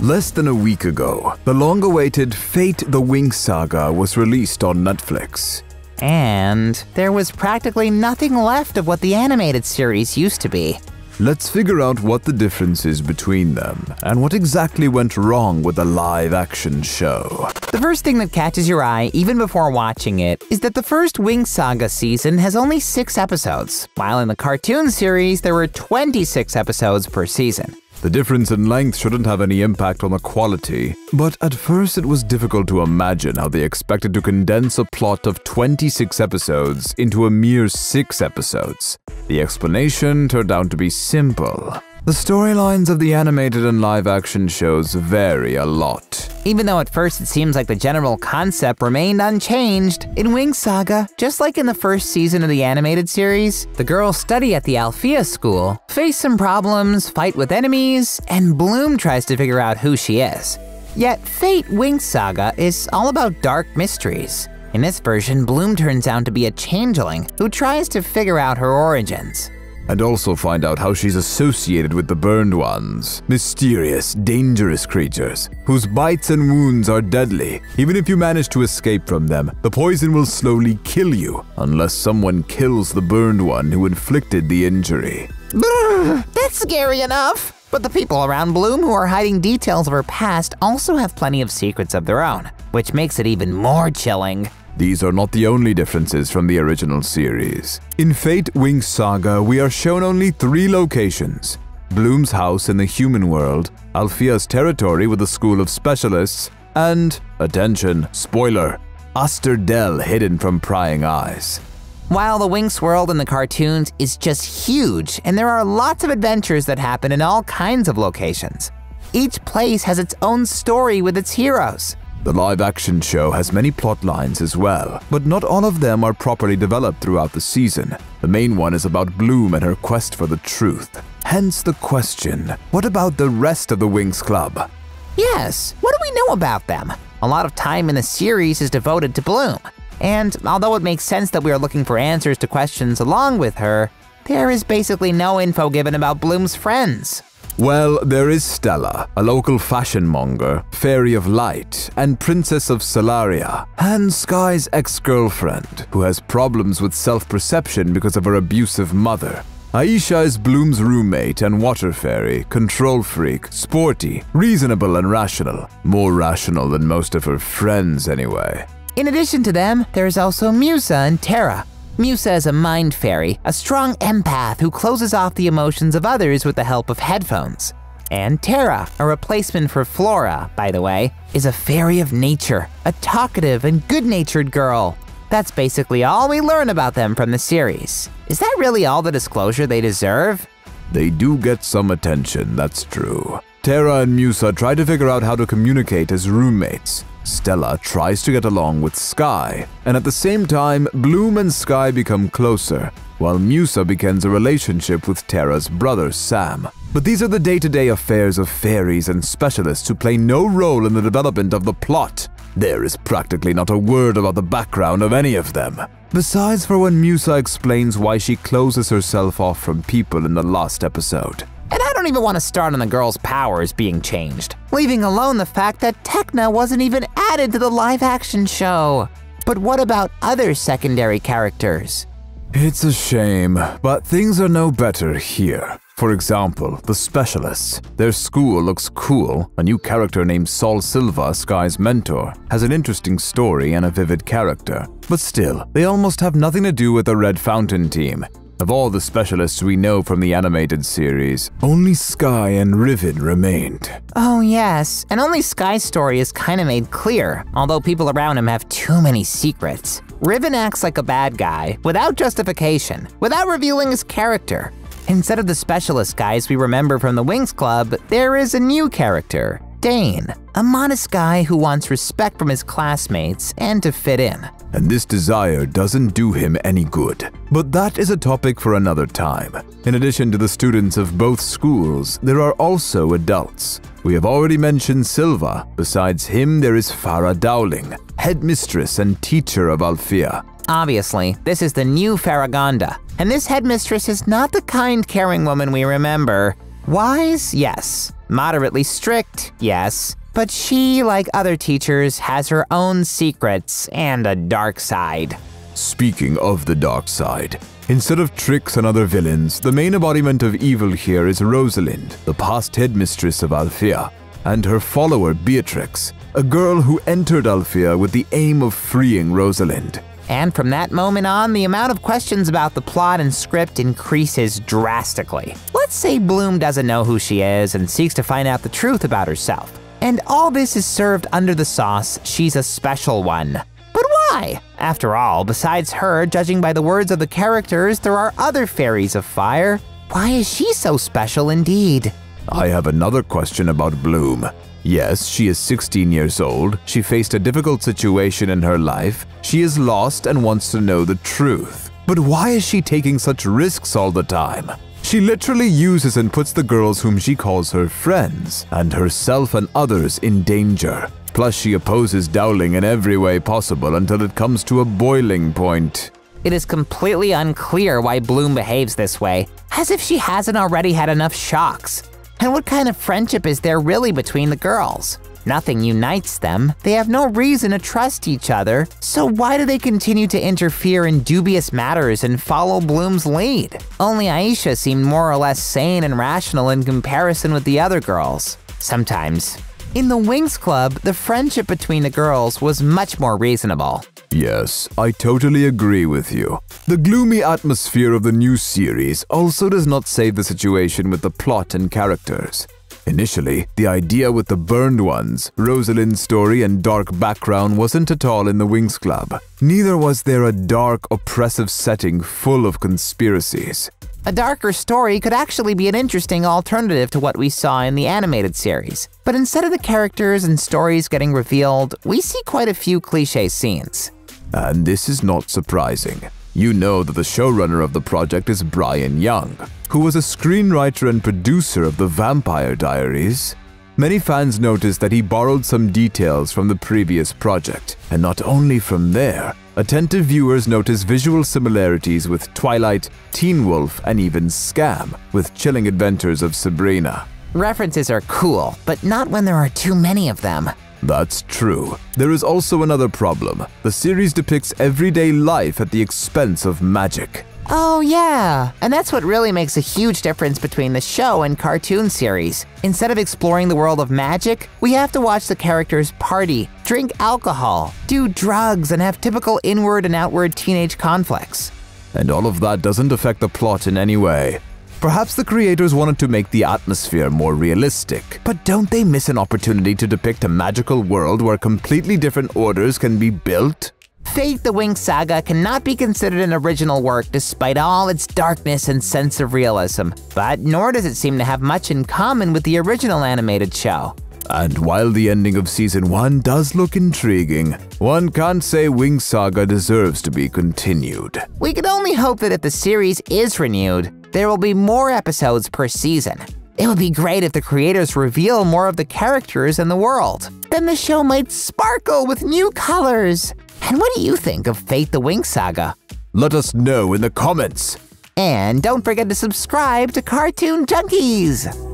Less than a week ago, the long-awaited Fate: The Winx Saga was released on Netflix. And there was practically nothing left of what the animated series used to be. Let's figure out what the difference is between them and what exactly went wrong with the live-action show. The first thing that catches your eye, even before watching it, is that the first Winx Saga season has only 6 episodes, while in the cartoon series there were 26 episodes per season. The difference in length shouldn't have any impact on the quality, but at first it was difficult to imagine how they expected to condense a plot of 26 episodes into a mere 6 episodes. The explanation turned out to be simple. The storylines of the animated and live-action shows vary a lot. Even though at first it seems like the general concept remained unchanged, in Winx Saga, just like in the first season of the animated series, the girls study at the Alfea school, face some problems, fight with enemies, and Bloom tries to figure out who she is. Yet Fate: Winx Saga is all about dark mysteries. In this version, Bloom turns out to be a changeling who tries to figure out her origins. And also find out how she's associated with the Burned Ones, mysterious, dangerous creatures, whose bites and wounds are deadly. Even if you manage to escape from them, the poison will slowly kill you, unless someone kills the Burned One who inflicted the injury. Brr, that's scary enough! But the people around Bloom who are hiding details of her past also have plenty of secrets of their own, which makes it even more chilling. These are not the only differences from the original series. In Fate: Winx Saga, we are shown only 3 locations: Bloom's house in the human world, Alfea's territory with a school of specialists, and, attention, spoiler, Aster-Del hidden from prying eyes. While the Winx world in the cartoons is just huge, and there are lots of adventures that happen in all kinds of locations, each place has its own story with its heroes. The live-action show has many plot lines as well, but not all of them are properly developed throughout the season. The main one is about Bloom and her quest for the truth. Hence the question, what about the rest of the Winx Club? Yes, what do we know about them? A lot of time in the series is devoted to Bloom. And although it makes sense that we are looking for answers to questions along with her, there is basically no info given about Bloom's friends. Well, there is Stella, a local fashion monger, fairy of light, and princess of Solaria, and Sky's ex-girlfriend, who has problems with self-perception because of her abusive mother. Aisha is Bloom's roommate and water fairy, control freak, sporty, reasonable and rational. More rational than most of her friends anyway. In addition to them, there is also Musa and Terra. Musa is a mind fairy, a strong empath who closes off the emotions of others with the help of headphones. And Terra, a replacement for Flora, by the way, is a fairy of nature, a talkative and good-natured girl. That's basically all we learn about them from the series. Is that really all the disclosure they deserve? They do get some attention, that's true. Terra and Musa try to figure out how to communicate as roommates. Stella tries to get along with Sky, and at the same time, Bloom and Sky become closer, while Musa begins a relationship with Terra's brother, Sam. But these are the day-to-day affairs of fairies and specialists who play no role in the development of the plot. There is practically not a word about the background of any of them. Besides for when Musa explains why she closes herself off from people in the last episode. And I don't even want to start on the girl's powers being changed, leaving alone the fact that Tecna wasn't even added to the live-action show. But what about other secondary characters? It's a shame, but things are no better here. For example, the specialists. Their school looks cool. A new character named Sol Silva, Sky's mentor, has an interesting story and a vivid character. But still, they almost have nothing to do with the Red Fountain team. Of all the specialists we know from the animated series, only Sky and Riven remained. Oh yes, and only Sky's story is kinda made clear, although people around him have too many secrets. Riven acts like a bad guy, without justification, without revealing his character. Instead of the specialist guys we remember from the Winx Club, there is a new character, Dane, a modest guy who wants respect from his classmates and to fit in. And this desire doesn't do him any good. But that is a topic for another time. In addition to the students of both schools, there are also adults. We have already mentioned Silva. Besides him, there is Farah Dowling, headmistress and teacher of Alfea. Obviously, this is the new Faragonda, and this headmistress is not the kind, caring woman we remember. Wise, yes, Moderately strict, yes. But she, like other teachers, has her own secrets and a dark side. Speaking of the dark side, instead of Trix and other villains, the main embodiment of evil here is Rosalind, the past headmistress of Alfea, and her follower Beatrix, a girl who entered Alfea with the aim of freeing Rosalind. And from that moment on, the amount of questions about the plot and script increases drastically. Let's say Bloom doesn't know who she is and seeks to find out the truth about herself. And all this is served under the sauce, she's a special one. But why? After all, besides her, judging by the words of the characters, there are other fairies of fire. Why is she so special indeed? I have another question about Bloom. Yes, she is 16 years old, she faced a difficult situation in her life, she is lost and wants to know the truth. But why is she taking such risks all the time? She literally uses and puts the girls whom she calls her friends, and herself and others in danger. Plus she opposes Dowling in every way possible until it comes to a boiling point. It is completely unclear why Bloom behaves this way, as if she hasn't already had enough shocks. And what kind of friendship is there really between the girls? Nothing unites them, they have no reason to trust each other, so why do they continue to interfere in dubious matters and follow Bloom's lead? Only Aisha seemed more or less sane and rational in comparison with the other girls. Sometimes. In the Winx Club, the friendship between the girls was much more reasonable. Yes, I totally agree with you. The gloomy atmosphere of the new series also does not save the situation with the plot and characters. Initially, the idea with the burned ones, Rosalind's story and dark background wasn't at all in the Winx Club. Neither was there a dark, oppressive setting full of conspiracies. A darker story could actually be an interesting alternative to what we saw in the animated series. But instead of the characters and stories getting revealed, we see quite a few cliché scenes. And this is not surprising. You know that the showrunner of the project is Brian Young, who was a screenwriter and producer of The Vampire Diaries. Many fans noticed that he borrowed some details from the previous project, and not only from there, attentive viewers notice visual similarities with Twilight, Teen Wolf, and even Scam, with Chilling Adventures of Sabrina. References are cool, but not when there are too many of them. That's true. There is also another problem. The series depicts everyday life at the expense of magic. Oh yeah, and that's what really makes a huge difference between the show and cartoon series. Instead of exploring the world of magic, we have to watch the characters party, drink alcohol, do drugs, and have typical inward and outward teenage conflicts. And all of that doesn't affect the plot in any way. Perhaps the creators wanted to make the atmosphere more realistic, but don't they miss an opportunity to depict a magical world where completely different orders can be built? Fate the Winx Saga cannot be considered an original work despite all its darkness and sense of realism, but nor does it seem to have much in common with the original animated show. And while the ending of Season 1 does look intriguing, one can't say Winx Saga deserves to be continued. We can only hope that if the series is renewed, there will be more episodes per season. It would be great if the creators reveal more of the characters and the world. Then the show might sparkle with new colors. And what do you think of Fate the Winx Saga? Let us know in the comments. And don't forget to subscribe to Cartoon Junkies!